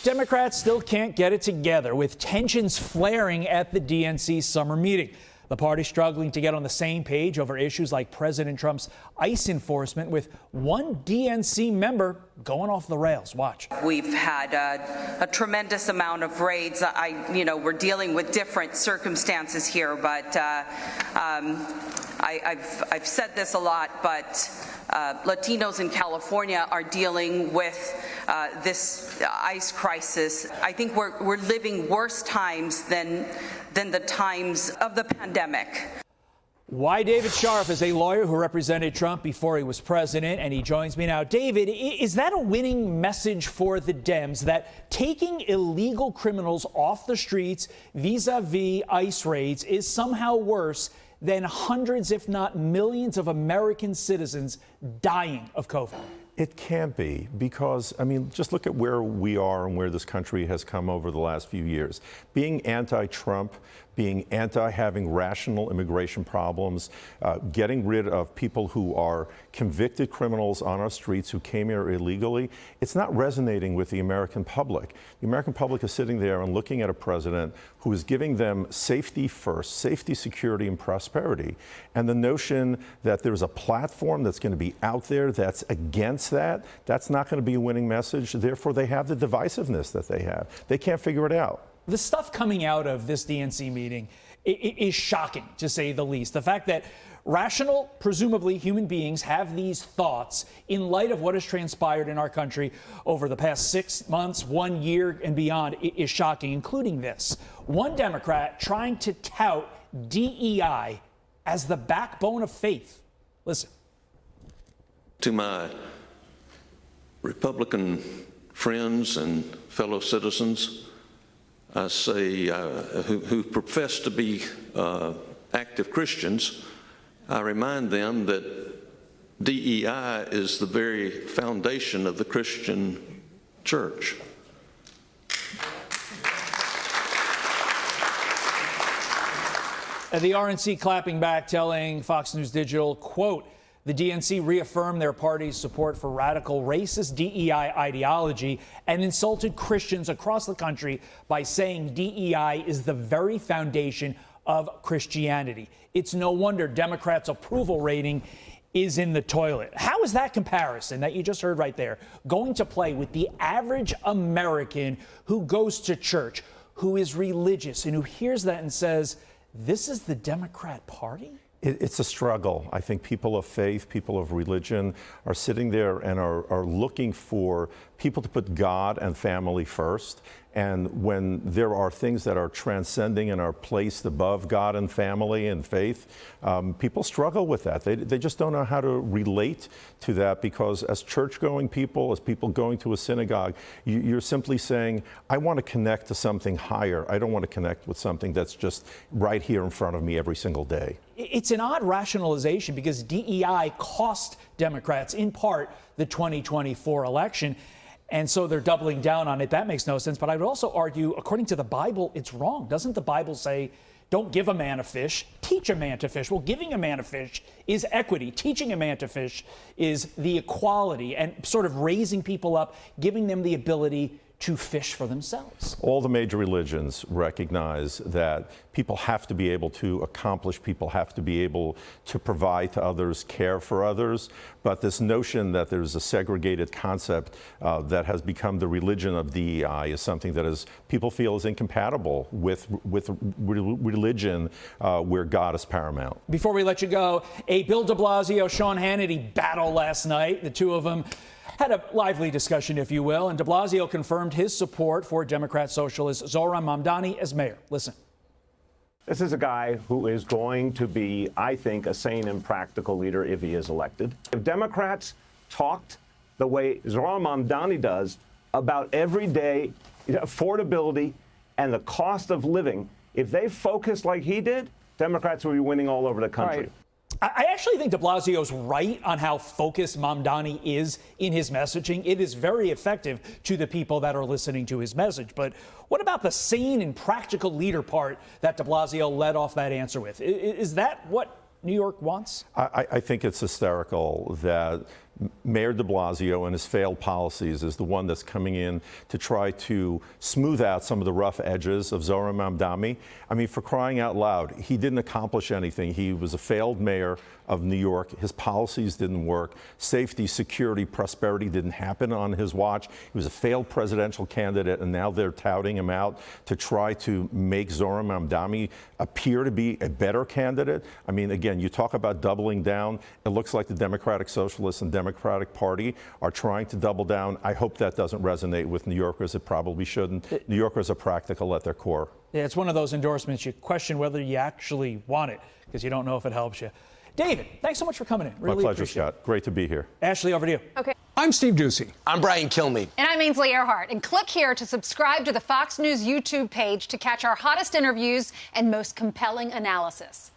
Democrats still can't get it together, with tensions flaring at the DNC summer meeting. The party struggling to get on the same page over issues like President Trump's ICE enforcement, with one DNC member going off the rails. Watch. We've had a tremendous amount of raids. We're dealing with different circumstances here, but I've said this a lot, but Latinos in California are dealing with this ICE crisis. I think we're living worse times than the times of the pandemic. Why David Scharf is a lawyer who represented Trump before he was president, and he joins me now. David, is that a winning message for the Dems, that taking illegal criminals off the streets vis-a-vis ICE raids is somehow worse than hundreds, if not millions, of American citizens dying of COVID? It can't be, because, just look at where we are and where this country has come over the last few years. Being anti-Trump, being anti-having rational immigration problems, getting rid of people who are convicted criminals on our streets who came here illegally, it's not resonating with the American public. The American public is sitting there and looking at a president who is giving them safety first, safety, security, and prosperity. And the notion that there's a platform that's going to be out there that's against that's not going to be a winning message. Therefore, they have the divisiveness that they have. They can't figure it out. The stuff coming out of this DNC meeting is shocking, to say the least. The fact that rational, presumably human beings have these thoughts in light of what has transpired in our country over the past 6 months, 1 year and beyond is shocking, including this. One Democrat trying to tout DEI as the backbone of faith. Listen. To my Republican friends and fellow citizens, I say, who profess to be active Christians, I remind them that DEI is the very foundation of the Christian church. The RNC clapping back, telling Fox News Digital, quote, "The DNC reaffirmed their party's support for radical racist DEI ideology and insulted Christians across the country by saying DEI is the very foundation of Christianity. It's no wonder Democrats' approval rating is in the toilet." How is that comparison that you just heard right there going to play with the average American who goes to church, who is religious, and who hears that and says, this is the Democrat Party? It's a struggle. I think people of faith, people of religion are sitting there and are looking for people to put God and family first. And when there are things that are transcending and are placed above God and family and faith, people struggle with that. They just don't know how to relate to that, because as church-going people, as people going to a synagogue, you're simply saying, I want to connect to something higher. I don't want to connect with something that's just right here in front of me every single day. It's an odd rationalization, because DEI cost Democrats, in part, the 2024 election. And so they're doubling down on it. That makes no sense. But I would also argue, according to the Bible, it's wrong. Doesn't the Bible say, don't give a man a fish, teach a man to fish? Well, giving a man a fish is equity. Teaching a man to fish is the equality and sort of raising people up, giving them the ability to fish for themselves. All the major religions recognize that people have to be able to accomplish, people have to be able to provide to others, care for others. But this notion that there's a segregated concept that has become the religion of DEI is something that people feel is incompatible with religion where God is paramount. Before we let you go, a Bill de Blasio, Sean Hannity battle last night. The two of them had a lively discussion, if you will, and de Blasio confirmed his support for Democrat socialist Zohran Mamdani as mayor. Listen. This is a guy who is going to be, I think, a sane and practical leader if he is elected. If Democrats talked the way Zohran Mamdani does about everyday affordability and the cost of living, if they focused like he did, Democrats would be winning all over the country. Right. I actually think de Blasio's right on how focused Mamdani is in his messaging. It is very effective to the people that are listening to his message. But what about the sane and practical leader part that de Blasio led off that answer with? Is that what New York wants? I think it's hysterical that Mayor de Blasio and his failed policies is the one that's coming in to try to smooth out some of the rough edges of Zohran Mamdani. I mean, for crying out loud, he didn't accomplish anything. He was a failed mayor of New York. His policies didn't work. Safety, security, prosperity didn't happen on his watch. He was a failed presidential candidate, and now they're touting him out to try to make Zohran Mamdani appear to be a better candidate. I mean, again, you talk about doubling down. It looks like the Democratic Socialists and Democratic Party are trying to double down. I hope that doesn't resonate with New Yorkers. It probably shouldn't. New Yorkers are practical at their core. Yeah, it's one of those endorsements you question whether you actually want it because you don't know if it helps you. David, thanks so much for coming in. Really My pleasure, appreciate it. Scott. Great to be here. Ashley, over to you. Okay. I'm Steve Doocy. I'm Brian Kilmeade. And I'm Ainsley Earhart. And click here to subscribe to the Fox News YouTube page to catch our hottest interviews and most compelling analysis.